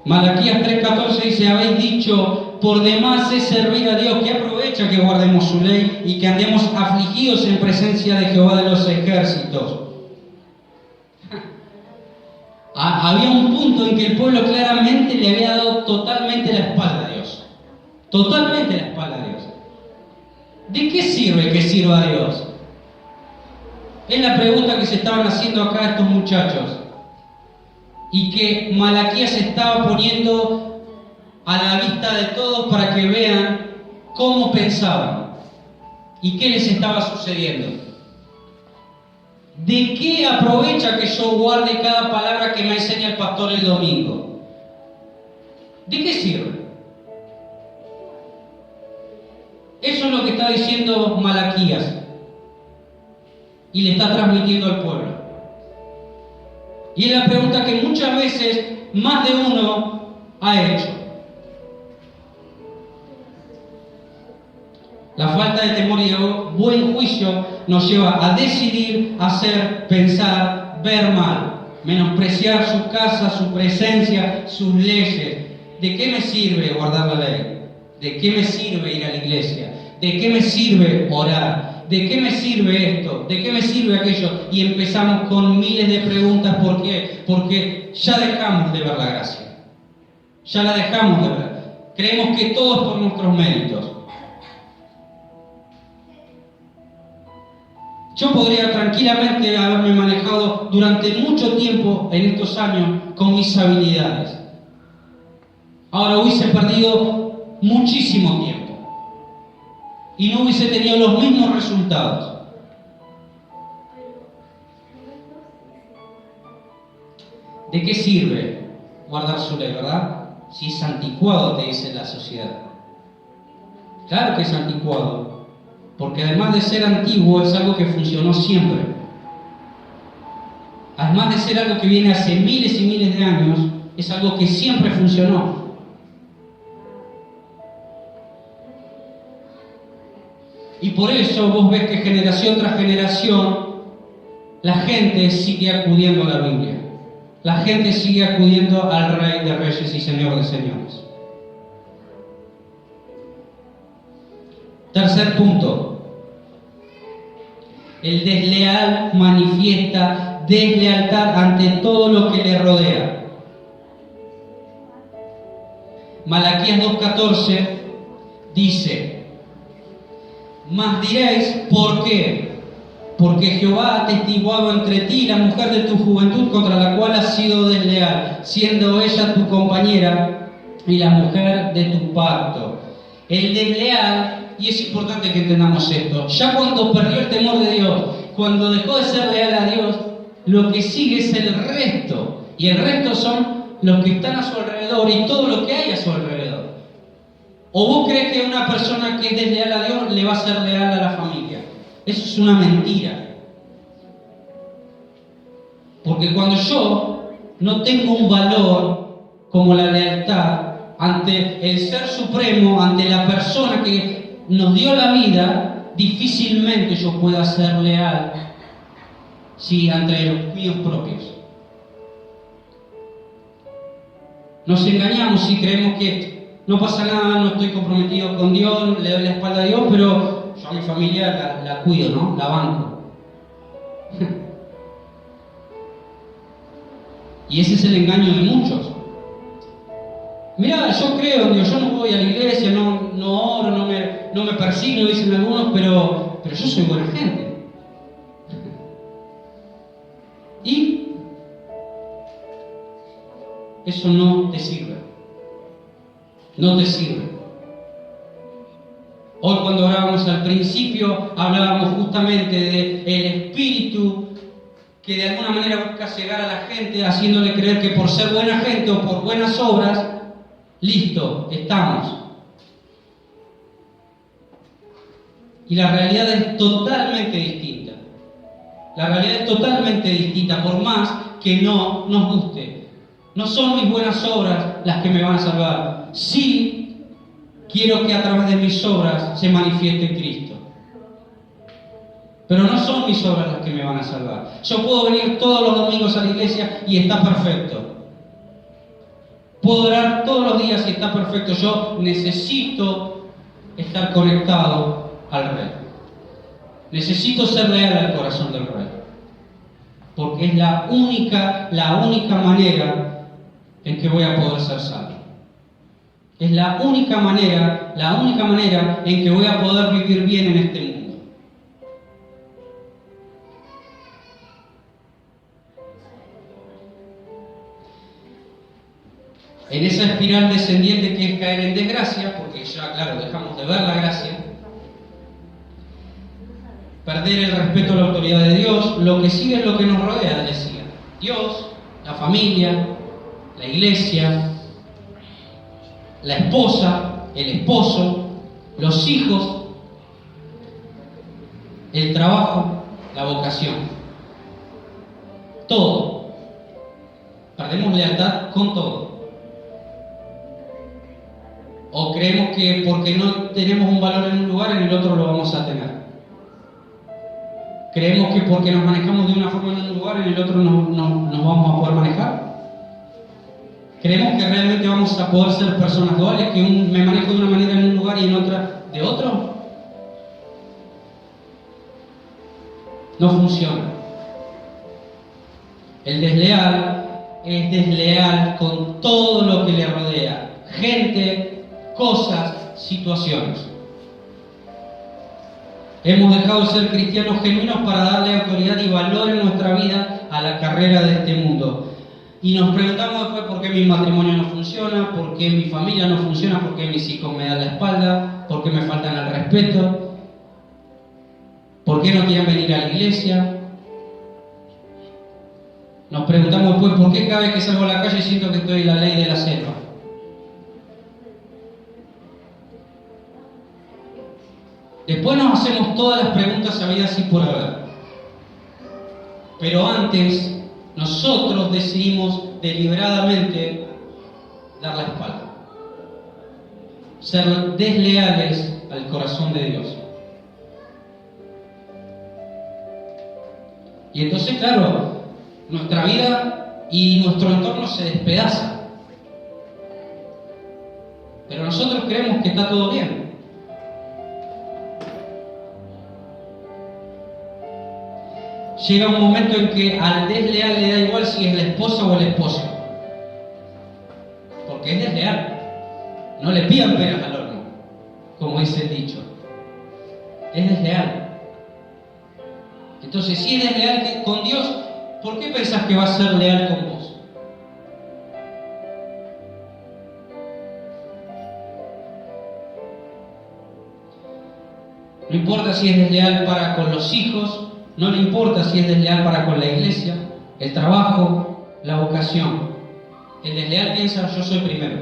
A: Malaquías 3:14 dice, habéis dicho, por demás es servir a Dios, que aprovecha que guardemos su ley y que andemos afligidos en presencia de Jehová de los ejércitos. Había un punto en que el pueblo claramente le había dado totalmente la espalda a Dios. Totalmente la espalda a Dios. ¿De qué sirve que sirva a Dios? Es la pregunta que se estaban haciendo acá estos muchachos. Y que Malaquías estaba poniendo a la vista de todos para que vean cómo pensaban y qué les estaba sucediendo. ¿De qué aprovecha que yo guarde cada palabra que me enseña el pastor el domingo? ¿De qué sirve? Eso es lo que está diciendo Malaquías y le está transmitiendo al pueblo. Y es la pregunta que muchas veces más de uno ha hecho. La falta de temor y de buen juicio nos lleva a decidir, hacer, pensar, ver mal, menospreciar su casa, su presencia, sus leyes. ¿De qué me sirve guardar la ley? ¿De qué me sirve ir a la iglesia? ¿De qué me sirve orar? ¿De qué me sirve esto? ¿De qué me sirve aquello? Y empezamos con miles de preguntas. ¿Por qué? Porque ya dejamos de ver la gracia. Ya la dejamos de ver. Creemos que todo es por nuestros méritos. Yo podría tranquilamente haberme manejado durante mucho tiempo en estos años con mis habilidades. Ahora hubiese perdido muchísimo tiempo y no hubiese tenido los mismos resultados. ¿De qué sirve guardar su ley, verdad? Si es anticuado, te dice la sociedad. Claro que es anticuado. Porque además de ser antiguo, es algo que funcionó siempre. Además de ser algo que viene hace miles y miles de años, es algo que siempre funcionó. Y por eso vos ves que generación tras generación, la gente sigue acudiendo a la Biblia. La gente sigue acudiendo al Rey de Reyes y Señor de Señores. Tercer punto. El desleal manifiesta deslealtad ante todo lo que le rodea. Malaquías 2:14 dice, mas diréis, ¿por qué? Porque Jehová ha atestiguado entre ti la mujer de tu juventud contra la cual has sido desleal, siendo ella tu compañera y la mujer de tu pacto. El desleal, y es importante que entendamos esto, ya cuando perdió el temor de Dios, cuando dejó de ser leal a Dios, lo que sigue es el resto. Y el resto son los que están a su alrededor y todo lo que hay a su alrededor. ¿O vos crees que una persona que es desleal a Dios le va a ser leal a la familia? Eso es una mentira. Porque cuando yo no tengo un valor como la lealtad ante el Ser Supremo, ante la persona que nos dio la vida, difícilmente yo pueda ser leal ante los míos propios. Nos engañamos y creemos que no pasa nada, no estoy comprometido con Dios, le doy la espalda a Dios, pero yo a mi familia la cuido, ¿no? La banco. Y ese es el engaño de muchos. Mira, yo creo en Dios, yo no voy a la iglesia, no oro, no me persigno, dicen algunos, pero yo soy buena gente. Y eso no te sirve. No te sirve. Hoy cuando hablábamos al principio, hablábamos justamente del espíritu que de alguna manera busca llegar a la gente haciéndole creer que por ser buena gente o por buenas obras, listo, estamos. Y la realidad es totalmente distinta. La realidad es totalmente distinta, por más que no nos guste. No son mis buenas obras las que me van a salvar. Sí, quiero que a través de mis obras se manifieste Cristo. Pero no son mis obras las que me van a salvar. Yo puedo venir todos los domingos a la iglesia y está perfecto. Puedo orar todos los días y está perfecto. Yo necesito estar conectado al Rey. Necesito ser leal al corazón del Rey. Porque es la única manera en que voy a poder ser salvo. Es la única manera en que voy a poder vivir bien en este mundo. En esa espiral descendiente que es caer en desgracia, porque ya, claro, dejamos de ver la gracia, perder el respeto a la autoridad de Dios, lo que sigue es lo que nos rodea, decía. Dios, la familia, la iglesia, la esposa, el esposo, los hijos, el trabajo, la vocación. Todo. Perdemos lealtad con todo. O creemos que porque no tenemos un valor en un lugar, en el otro lo vamos a tener. Creemos que porque nos manejamos de una forma en un lugar, en el otro no nos vamos a poder manejar. Creemos que realmente vamos a poder ser personas duales, que me manejo de una manera en un lugar y en otra de otro. No funciona. El desleal es desleal con todo lo que le rodea. Gente, cosas, situaciones. Hemos dejado de ser cristianos genuinos para darle autoridad y valor en nuestra vida a la carrera de este mundo. Y nos preguntamos después por qué mi matrimonio no funciona, por qué mi familia no funciona, por qué mis hijos me dan la espalda, por qué me faltan al respeto, por qué no quieren venir a la iglesia. Nos preguntamos después por qué cada vez que salgo a la calle siento que estoy en la ley de la selva. Después nos hacemos todas las preguntas sabidas y por haber. Pero antes, nosotros decidimos deliberadamente dar la espalda. Ser desleales al corazón de Dios. Y entonces, claro, nuestra vida y nuestro entorno se despedaza. Pero nosotros creemos que está todo bien. Llega un momento en que al desleal le da igual si es la esposa o el esposo. Porque es desleal. No le pidan peras al horno, como dice el dicho. Es desleal. Entonces, si es desleal con Dios, ¿por qué pensás que va a ser leal con vos? No importa si es desleal para con los hijos, no le importa si es desleal para con la iglesia, el trabajo, la vocación. El desleal piensa, yo soy primero.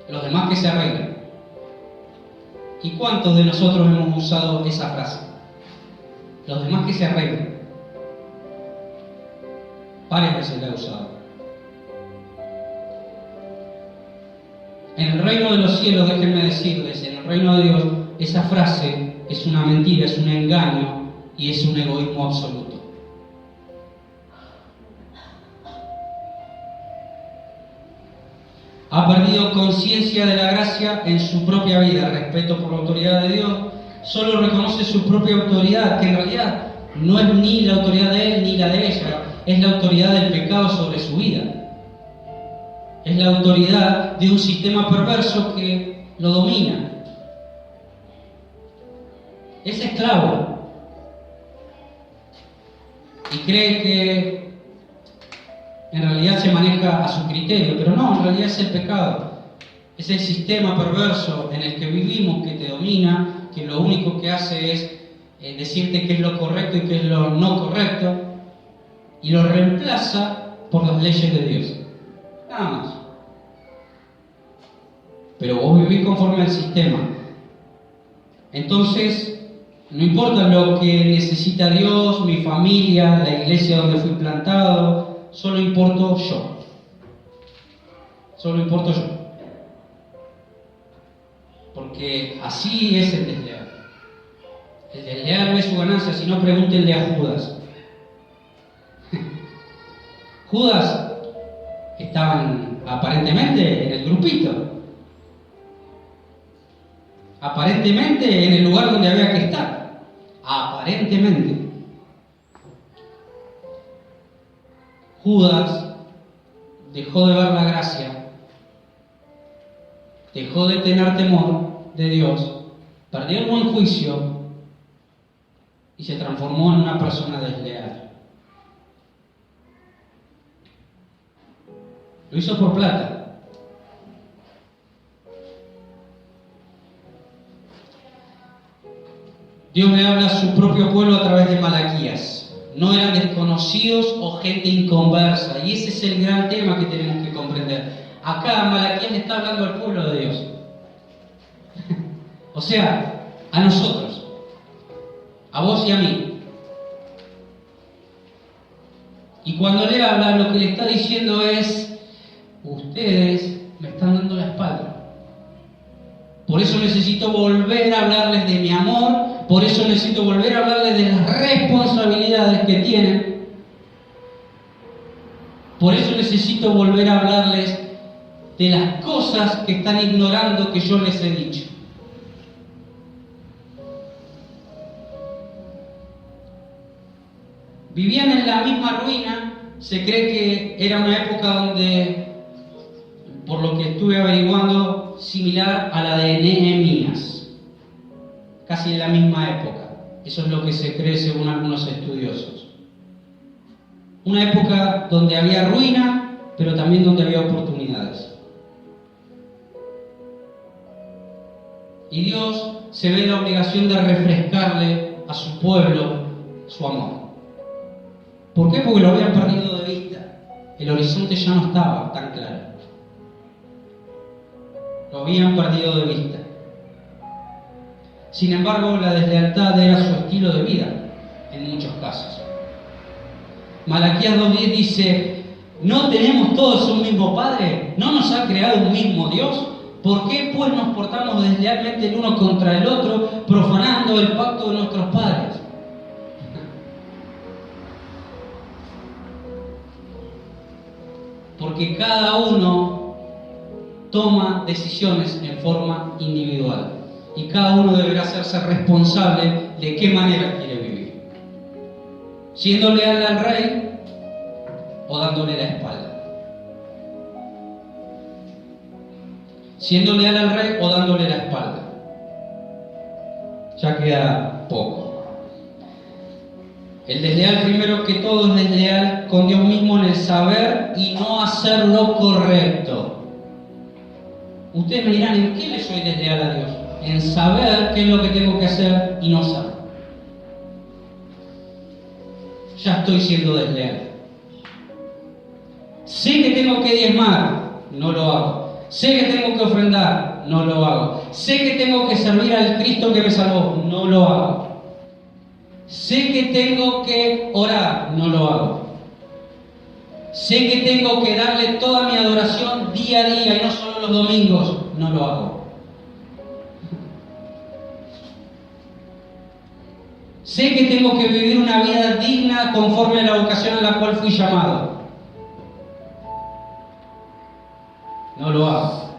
A: Los demás que se arreglen. ¿Y cuántos de nosotros hemos usado esa frase? Los demás que se arreglen. Varias veces la he usado. En el reino de los cielos, déjenme decirles, en el reino de Dios, esa frase es una mentira, es un engaño y es un egoísmo absoluto. Ha perdido conciencia de la gracia en su propia vida, respeto por la autoridad de Dios, solo reconoce su propia autoridad, que en realidad no es ni la autoridad de él ni la de ella, es la autoridad del pecado sobre su vida. Es la autoridad de un sistema perverso que lo domina. Es esclavo. Y cree que en realidad se maneja a su criterio, pero no, en realidad es el pecado. Es el sistema perverso en el que vivimos que te domina, que lo único que hace es decirte qué es lo correcto y qué es lo no correcto, y lo reemplaza por las leyes de Dios. Nada más. Pero vos vivís conforme al sistema. Entonces, no importa lo que necesita Dios, mi familia, la iglesia donde fui plantado, solo importo yo. Solo importo yo. Porque así es el desleal. El desleal ve su ganancia, si no pregúntenle a Judas. Judas estaba aparentemente en el grupito. Aparentemente en el lugar donde había que estar. Aparentemente. Judas dejó de ver la gracia, dejó de tener temor de Dios, perdió el buen juicio y se transformó en una persona desleal. Lo hizo por plata. Dios le habla a su propio pueblo a través de Malaquías. No eran desconocidos o gente inconversa. Y ese es el gran tema que tenemos que comprender. Acá Malaquías le está hablando al pueblo de Dios. O sea, a nosotros. A vos y a mí. Y cuando le habla, lo que le está diciendo es: ustedes me están dando la espalda. Por eso necesito volver a hablarles de mi amor. Por eso necesito volver a hablarles de las responsabilidades que tienen. Por eso necesito volver a hablarles de las cosas que están ignorando que yo les he dicho. Vivían en la misma ruina. Se cree que era una época donde, por lo que estuve averiguando, similar a la de Nehemías. Casi en la misma época. Eso es lo que se cree según algunos estudiosos. Una época donde había ruina, pero también donde había oportunidades. Y Dios se ve en la obligación de refrescarle a su pueblo su amor. ¿Por qué? Porque lo habían perdido de vista. El horizonte ya no estaba tan claro. Lo habían perdido de vista. Sin embargo, la deslealtad era su estilo de vida, en muchos casos. Malaquías 2:10 dice: ¿no tenemos todos un mismo Padre? ¿No nos ha creado un mismo Dios? ¿Por qué pues nos portamos deslealmente el uno contra el otro, profanando el pacto de nuestros padres? Porque cada uno toma decisiones en forma individual. Y cada uno deberá hacerse responsable de qué manera quiere vivir. Siendo leal al rey o dándole la espalda. Siendo leal al rey o dándole la espalda. Ya queda poco. El desleal, primero que todo, es desleal con Dios mismo en el saber y no hacer lo correcto. Ustedes me dirán: ¿en qué le soy desleal a Dios? En saber qué es lo que tengo que hacer y no saber. Ya estoy siendo desleal. Sé que tengo que diezmar, no lo hago. Sé que tengo que ofrendar, no lo hago. Sé que tengo que servir al Cristo que me salvó, no lo hago. Sé que tengo que orar, no lo hago. Sé que tengo que darle toda mi adoración día a día y no solo los domingos, no lo hago. Sé que tengo que vivir una vida digna conforme a la vocación a la cual fui llamado. No lo hago.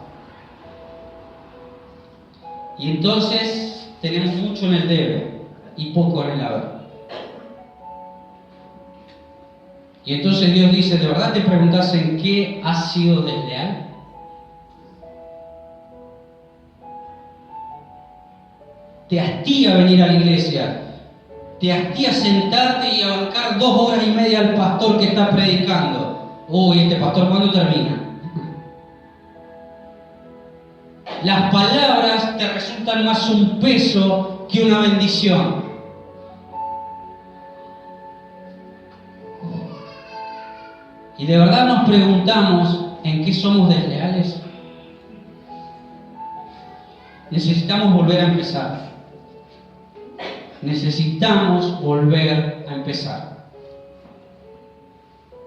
A: Y entonces tenemos mucho en el debe y poco en el haber. Y entonces Dios dice, ¿de verdad te preguntas en qué has sido desleal? Te hastía venir a la iglesia, te hastía sentarte y a bancar 2 horas y media al pastor que está predicando. Uy, este pastor, ¿cuándo termina? Las palabras te resultan más un peso que una bendición. Y de verdad nos preguntamos en qué somos desleales. Necesitamos volver a empezar. Necesitamos volver a empezar.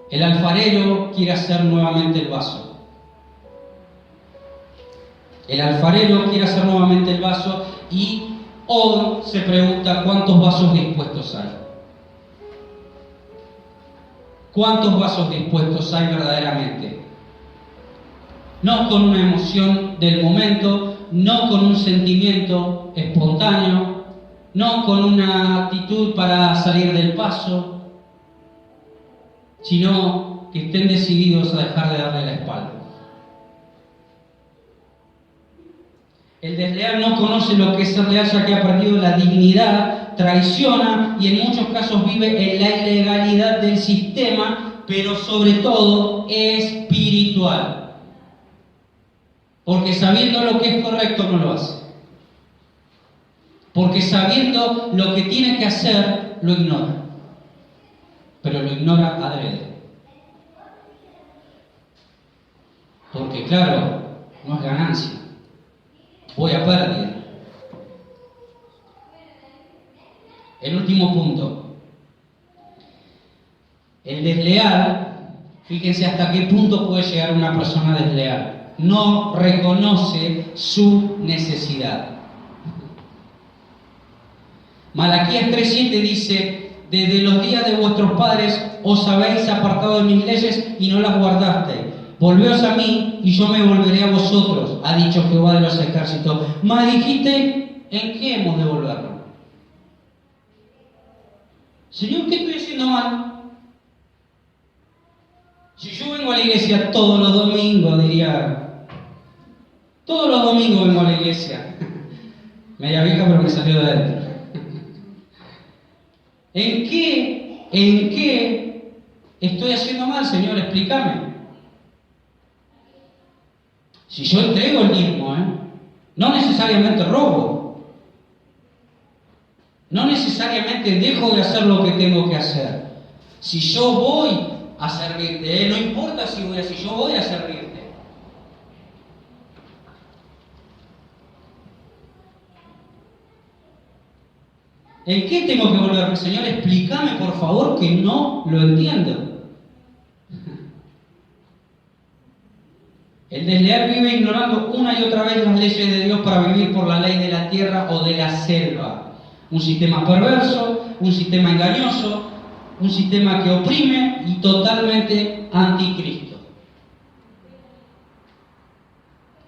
A: El alfarero quiere hacer nuevamente el vaso. El alfarero quiere hacer nuevamente el vaso y hoy se pregunta cuántos vasos dispuestos hay. ¿Cuántos vasos dispuestos hay verdaderamente? No con una emoción del momento, no con un sentimiento espontáneo, no con una actitud para salir del paso, sino que estén decididos a dejar de darle la espalda. El desleal no conoce lo que es ser leal, ya que ha perdido la dignidad, traiciona y en muchos casos vive en la ilegalidad del sistema, pero sobre todo espiritual. Porque sabiendo lo que es correcto no lo hace. Porque sabiendo lo que tiene que hacer, lo ignora. Pero lo ignora adrede. Porque claro, no es ganancia. Voy a pérdida. El último punto. El desleal, fíjense hasta qué punto puede llegar una persona desleal. No reconoce su necesidad. Malaquías 3:7 dice, desde los días de vuestros padres os habéis apartado de mis leyes y no las guardasteis. Volveos a mí y yo me volveré a vosotros, ha dicho Jehová de los ejércitos. Mas dijiste, ¿en qué hemos de volvernos? Señor, ¿qué estoy haciendo mal? Si yo vengo a la iglesia todos los domingos, diría, todos los domingos vengo a la iglesia. Media vieja, pero me salió de adentro. ¿En qué estoy haciendo mal, Señor? Explícame. Si yo entrego el diezmo, no necesariamente robo. No necesariamente dejo de hacer lo que tengo que hacer. Si yo voy a servirte, no importa si yo voy a servirte. ¿En qué tengo que volverme, Señor? Explícame, por favor, que no lo entiendo. El desleal vive ignorando una y otra vez las leyes de Dios para vivir por la ley de la tierra o de la selva. Un sistema perverso, un sistema engañoso, un sistema que oprime y totalmente anticristo.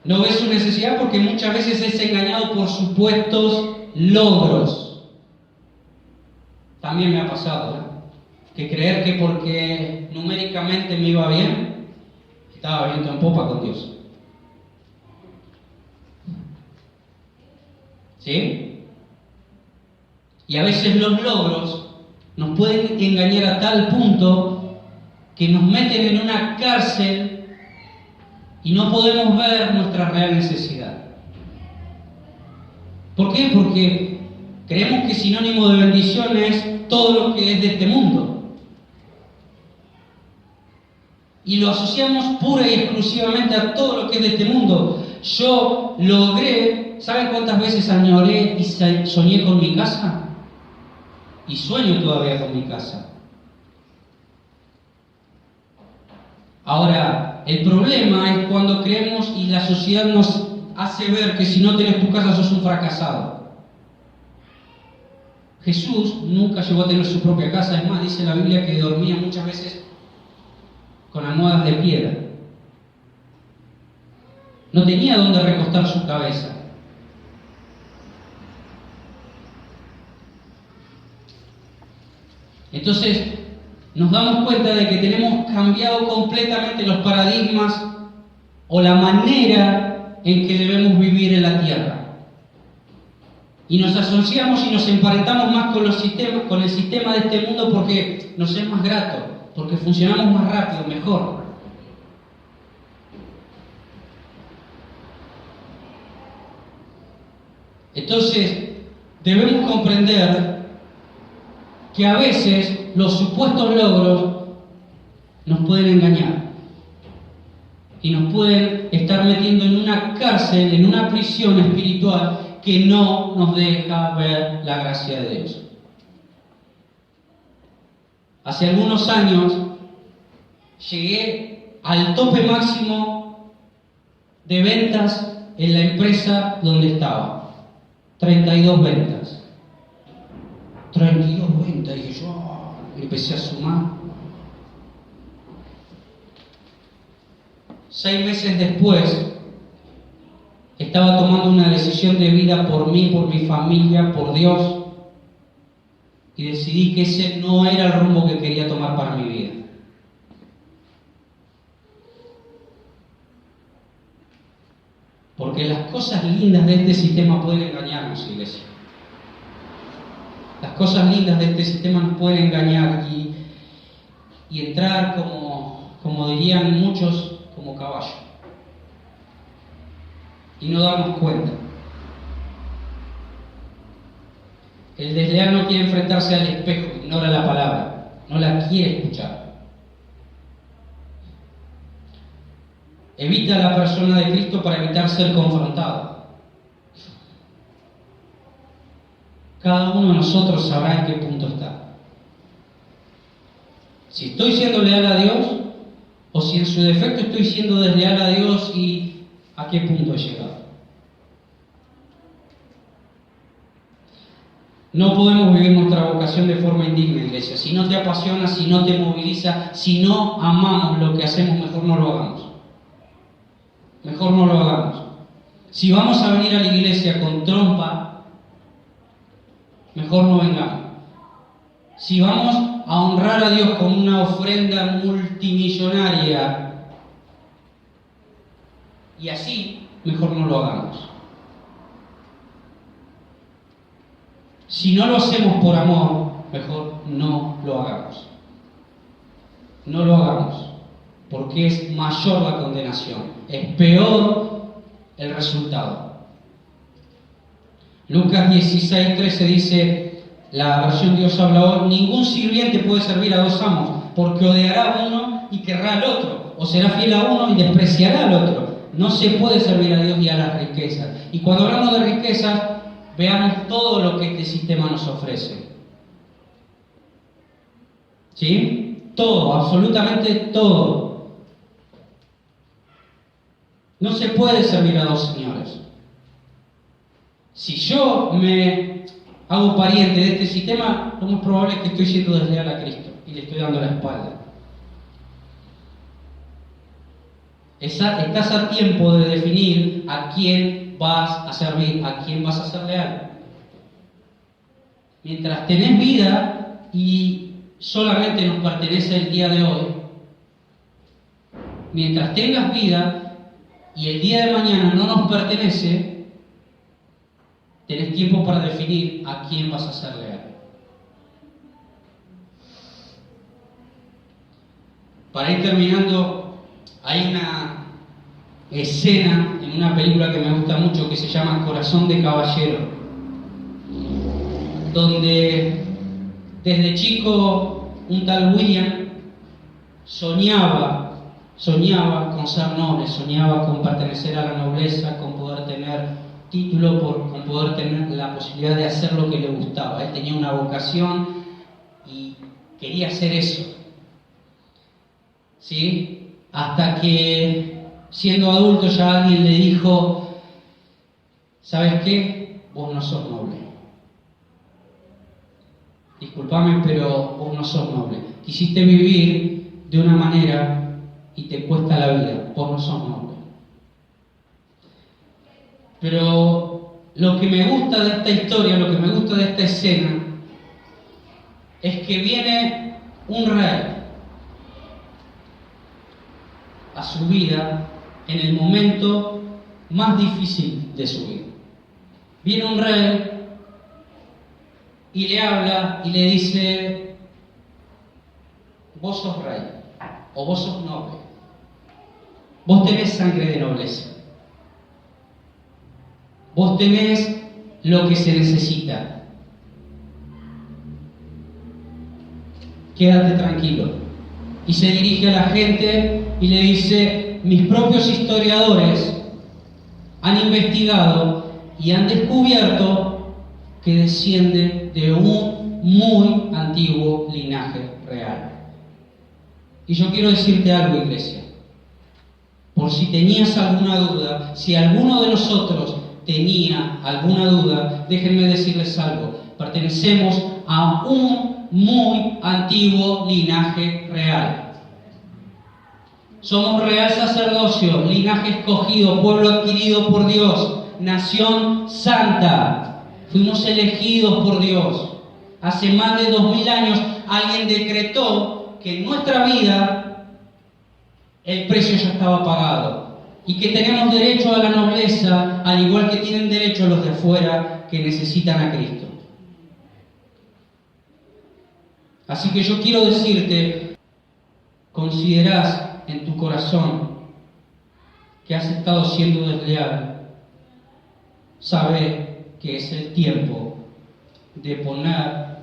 A: No ve su necesidad porque muchas veces es engañado por supuestos logros. También me ha pasado, que creer que porque numéricamente me iba bien, estaba viento en popa con Dios. ¿Sí? Y a veces los logros nos pueden engañar a tal punto que nos meten en una cárcel y no podemos ver nuestra real necesidad. ¿Por qué? Porque creemos que sinónimo de bendición es todo lo que es de este mundo. Y lo asociamos pura y exclusivamente a todo lo que es de este mundo. Yo logré, ¿saben cuántas veces añoré y soñé con mi casa? Y sueño todavía con mi casa. Ahora, el problema es cuando creemos y la sociedad nos hace ver que si no tenés tu casa sos un fracasado. Jesús nunca llegó a tener su propia casa. Es más, dice la Biblia que dormía muchas veces con almohadas de piedra. No tenía dónde recostar su cabeza. Entonces, nos damos cuenta de que tenemos cambiado completamente los paradigmas o la manera en que debemos vivir en la tierra. Y nos asociamos y nos emparentamos más con el sistema de este mundo porque nos es más grato, porque funcionamos más rápido, mejor. Entonces, debemos comprender que a veces los supuestos logros nos pueden engañar y nos pueden estar metiendo en una cárcel, en una prisión espiritual que no nos deja ver la gracia de Dios. Hace algunos años llegué al tope máximo de ventas en la empresa donde estaba. 32 ventas. 32 ventas, y yo empecé a sumar. 6 meses después, estaba tomando una decisión de vida por mí, por mi familia, por Dios, y decidí que ese no era el rumbo que quería tomar para mi vida. Porque las cosas lindas de este sistema pueden engañarnos, iglesia. Las cosas lindas de este sistema nos pueden engañar y entrar como dirían muchos, como caballo. Y no darnos cuenta. El desleal no quiere enfrentarse al espejo, ignora la palabra, no la quiere escuchar. Evita a la persona de Cristo para evitar ser confrontado. Cada uno de nosotros sabrá en qué punto está. Si estoy siendo leal a Dios, o si en su defecto estoy siendo desleal a Dios y a qué punto he llegado. No podemos vivir nuestra vocación de forma indigna, iglesia. Si no te apasiona, si no te moviliza, si no amamos lo que hacemos, mejor no lo hagamos. Mejor no lo hagamos. Si vamos a venir a la iglesia con trompa, mejor no vengamos. Si vamos a honrar a Dios con una ofrenda multimillonaria y así, mejor no lo hagamos. Si no lo hacemos por amor, mejor no lo hagamos. No lo hagamos, porque es mayor la condenación, es peor el resultado. Lucas 16:13 dice, la versión Dios habla hoy, ningún sirviente puede servir a dos amos, porque odiará a uno y querrá al otro, o será fiel a uno y despreciará al otro. No se puede servir a Dios y a las riquezas. Y cuando hablamos de riquezas, veamos todo lo que este sistema nos ofrece. ¿Sí? Todo, absolutamente todo. No se puede servir a dos señores. Si yo me hago pariente de este sistema, lo más probable es que estoy siendo desleal a Cristo y le estoy dando la espalda. Estás a tiempo de definir a quién vas a servir, a quién vas a ser leal. Mientras tenés vida y solamente nos pertenece el día de hoy, mientras tengas vida y el día de mañana no nos pertenece, tenés tiempo para definir a quién vas a ser leal. Para ir terminando, hay una escena en una película que me gusta mucho que se llama Corazón de Caballero, donde desde chico un tal William soñaba con ser noble, soñaba con pertenecer a la nobleza, con poder tener título, con poder tener la posibilidad de hacer lo que le gustaba. Él tenía una vocación y quería hacer eso. ¿Sí? Hasta que, siendo adulto, ya alguien le dijo, ¿sabes qué? Vos no sos noble. Disculpame, pero vos no sos noble. Quisiste vivir de una manera y te cuesta la vida. Vos no sos noble. Pero lo que me gusta de esta historia, lo que me gusta de esta escena, es que viene un rey a su vida en el momento más difícil de su vida. Viene un rey y le habla y le dice: vos sos rey, o vos sos noble, vos tenés sangre de nobleza, vos tenés lo que se necesita, quédate tranquilo. Y se dirige a la gente y le dice: mis propios historiadores han investigado y han descubierto que desciende de un muy antiguo linaje real. Y yo quiero decirte algo, iglesia, por si tenías alguna duda, si alguno de nosotros tenía alguna duda, déjenme decirles algo: pertenecemos a un muy antiguo linaje real. Somos real sacerdocio, linaje escogido, pueblo adquirido por Dios, nación santa. Fuimos elegidos por Dios. Hace más de 2000 años alguien decretó que en nuestra vida el precio ya estaba pagado y que tenemos derecho a la nobleza, al igual que tienen derecho los de afuera que necesitan a Cristo. Así que yo quiero decirte: considerás en tu corazón que has estado siendo desleal, sabe que es el tiempo de poner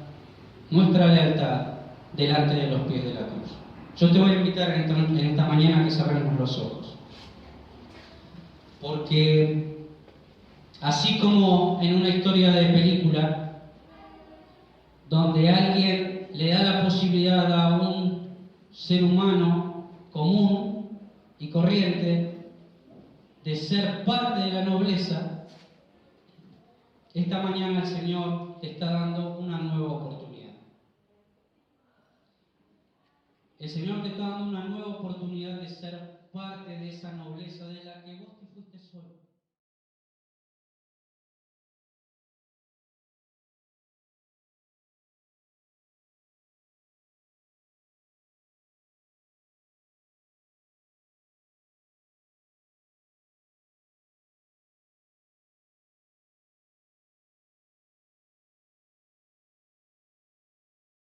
A: nuestra lealtad delante de los pies de la cruz. Yo te voy a invitar en esta mañana a que cerremos los ojos, porque así como en una historia de película donde alguien le da la posibilidad a un ser humano común y corriente de ser parte de la nobleza, esta mañana el Señor te está dando una nueva oportunidad. El Señor te está dando una nueva oportunidad de ser parte de esa nobleza de la que vos te fuiste solo.